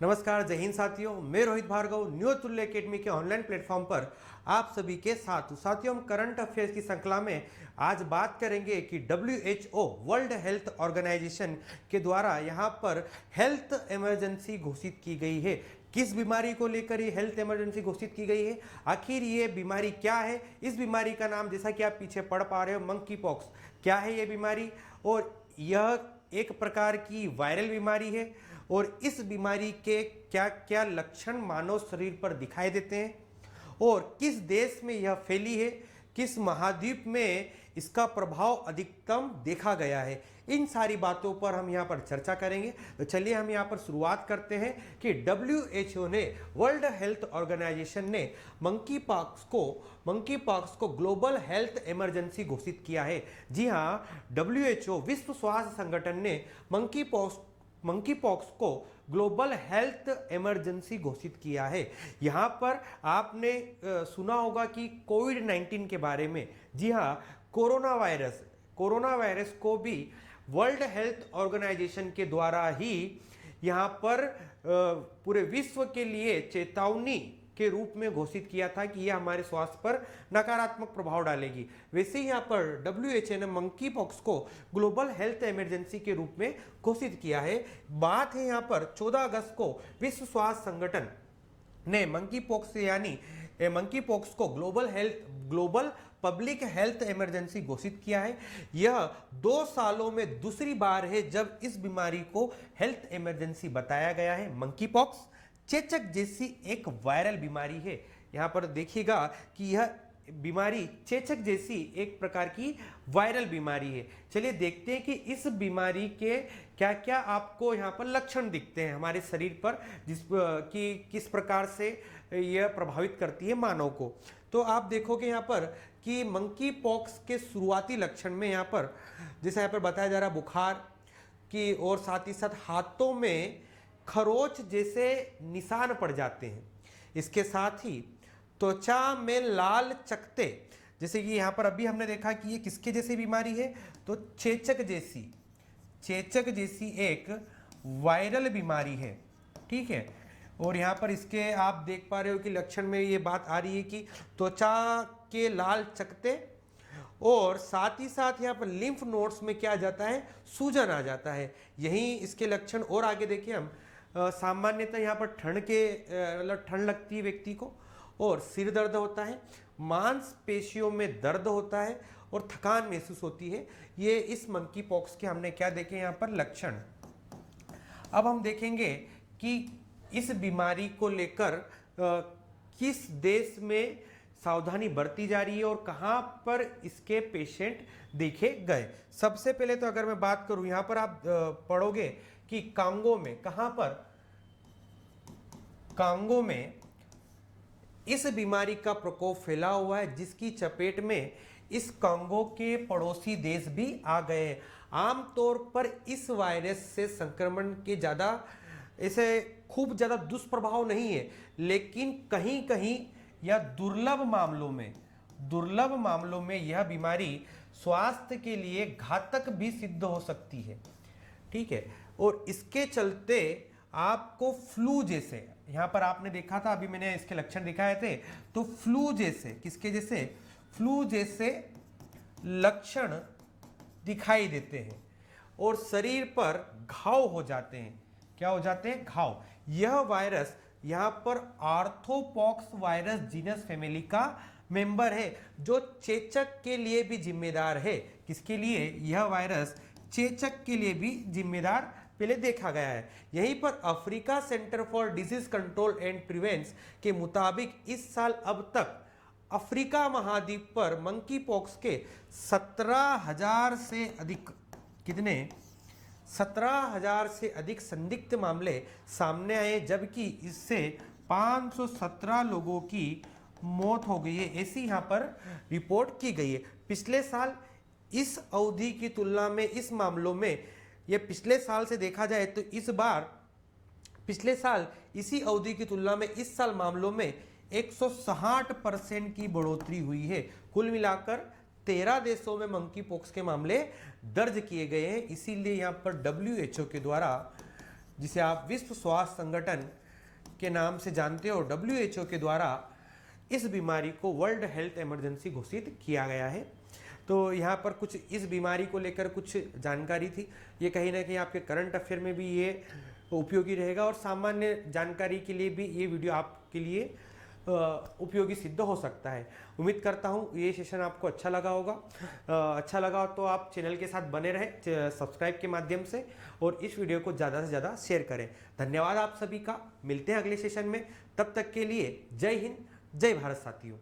नमस्कार, जय हिंद साथियों। मैं रोहित भार्गव न्यू तुल्य एकेडमी के ऑनलाइन प्लेटफॉर्म पर आप सभी के साथ हूं। साथियों, हम करंट अफेयर्स की श्रृंखला में आज बात करेंगे कि WHO वर्ल्ड हेल्थ ऑर्गेनाइजेशन के द्वारा यहां पर हेल्थ इमरजेंसी घोषित की गई है। किस बीमारी को लेकर ये हेल्थ इमरजेंसी घोषित की गई है, आखिर ये बीमारी क्या है? इस बीमारी का नाम, जैसा कि आप पीछे पढ़ पा रहे हो, मंकी पॉक्स। क्या है ये बीमारी? और यह एक प्रकार की वायरल बीमारी है और इस बीमारी के क्या क्या लक्षण मानव शरीर पर दिखाई देते हैं और किस देश में यह फैली है, किस महाद्वीप में इसका प्रभाव अधिकतम देखा गया है, इन सारी बातों पर हम यहाँ पर चर्चा करेंगे। तो चलिए हम यहाँ पर शुरुआत करते हैं कि WHO ने, वर्ल्ड हेल्थ ऑर्गेनाइजेशन ने मंकी पॉक्स को ग्लोबल हेल्थ इमरजेंसी घोषित किया है। जी हाँ, WHO विश्व स्वास्थ्य संगठन ने मंकी पॉक्स को ग्लोबल हेल्थ इमरजेंसी घोषित किया है। यहाँ पर आपने सुना होगा कि कोविड-19 के बारे में। जी हाँ, कोरोना वायरस को भी वर्ल्ड हेल्थ ऑर्गेनाइजेशन के द्वारा ही यहाँ पर पूरे विश्व के लिए चेतावनी के रूप में घोषित किया था कि यह हमारे स्वास्थ्य पर नकारात्मक प्रभाव डालेगी। वैसे ही यहाँ पर WHO ने मंकी पॉक्स को ग्लोबल हेल्थ इमरजेंसी के रूप में घोषित किया है। बात है यहाँ पर 14 अगस्त को विश्व स्वास्थ्य संगठन ने मंकी पॉक्स को ग्लोबल पब्लिक हेल्थ इमरजेंसी घोषित किया है। यह 2 सालों में दूसरी बार है जब इस बीमारी को हेल्थ इमरजेंसी बताया गया है। मंकी पॉक्स चेचक जैसी एक वायरल बीमारी है। यहाँ पर देखिएगा कि यह बीमारी चेचक जैसी एक प्रकार की वायरल बीमारी है। चलिए देखते हैं कि इस बीमारी के क्या क्या आपको यहाँ पर लक्षण दिखते हैं हमारे शरीर पर, किस प्रकार से यह प्रभावित करती है मानव को। तो आप देखोगे यहाँ पर कि मंकी पॉक्स के शुरुआती लक्षण में यहाँ पर, जैसा यहाँ पर बताया जा रहा, बुखार की और साथ ही साथ हाथों में खरोच जैसे निशान पड़ जाते हैं। इसके साथ ही त्वचा में लाल चकत्ते, जैसे कि यहाँ पर अभी हमने देखा कि ये किसके जैसी बीमारी है, तो चेचक जैसी एक वायरल बीमारी है। ठीक है, और यहाँ पर इसके आप देख पा रहे हो कि लक्षण में ये बात आ रही है कि त्वचा के लाल चकत्ते और साथ ही साथ यहाँ पर लिम्फ नोड्स में क्या आ जाता है, सूजन आ जाता है। यही इसके लक्षण। और आगे देखिए हम, सामान्यतः यहाँ पर ठंड लगती है व्यक्ति को और सिर दर्द होता है, मांसपेशियों में दर्द होता है और थकान महसूस होती है। ये इस मंकी पॉक्स के हमने क्या देखे यहाँ पर लक्षण। अब हम देखेंगे कि इस बीमारी को लेकर किस देश में सावधानी बरती जा रही है और कहाँ पर इसके पेशेंट देखे गए। सबसे पहले तो अगर मैं बात करूं, यहाँ पर आप पढ़ोगे कि कांगो में, कहाँ पर, कांगो में इस बीमारी का प्रकोप फैला हुआ है, जिसकी चपेट में इस कांगो के पड़ोसी देश भी आ गए हैं। आमतौर पर इस वायरस से संक्रमण के खूब ज्यादा दुष्प्रभाव नहीं है, लेकिन कहीं कहीं या दुर्लभ मामलों में यह बीमारी स्वास्थ्य के लिए घातक भी सिद्ध हो सकती है। ठीक है, और इसके चलते आपको फ्लू जैसे, यहां पर आपने देखा था, अभी मैंने इसके लक्षण दिखाए थे, तो फ्लू जैसे लक्षण दिखाई देते हैं और शरीर पर घाव हो जाते हैं। क्या हो जाते हैं? घाव। यह वायरस यहाँ पर आर्थ्रोपॉक्स वायरस जीनस फैमिली का मेंबर है, जो चेचक के लिए भी जिम्मेदार है। किसके लिए? यह वायरस चेचक के लिए भी जिम्मेदार पहले देखा गया है। यहीं पर Africa centre for disease control and prevention के मुताबिक इस साल अब तक अफ्रीका महाद्वीप पर मंकी पॉक्स के 17,000 से अधिक, 17,000 से अधिक संदिग्ध मामले सामने आए, जबकि इससे 517 लोगों की मौत हो गई है, ऐसी यहाँ पर रिपोर्ट की गई है। पिछले साल इस अवधि की तुलना में इस मामलों में, यह पिछले साल से देखा जाए तो इस बार पिछले साल इसी अवधि की तुलना में इस साल मामलों में 160% की बढ़ोतरी हुई है। कुल मिलाकर 13 देशों में मंकी पॉक्स के मामले दर्ज किए गए हैं। इसीलिए यहाँ पर WHO के द्वारा जिसे आप विश्व स्वास्थ्य संगठन के नाम से जानते हो, WHO के द्वारा इस बीमारी को वर्ल्ड हेल्थ इमरजेंसी घोषित किया गया है। तो यहाँ पर कुछ इस बीमारी को लेकर कुछ जानकारी थी। ये कहीं ना कहीं आपके करंट अफेयर में भी ये उपयोगी रहेगा और सामान्य जानकारी के लिए भी ये वीडियो आपके लिए उपयोगी सिद्ध हो सकता है। उम्मीद करता हूँ ये सेशन आपको अच्छा लगा होगा। अच्छा लगा तो आप चैनल के साथ बने रहे सब्सक्राइब के माध्यम से, और इस वीडियो को ज़्यादा से ज़्यादा शेयर करें। धन्यवाद आप सभी का। मिलते हैं अगले सेशन में, तब तक के लिए जय हिंद, जय भारत साथियों।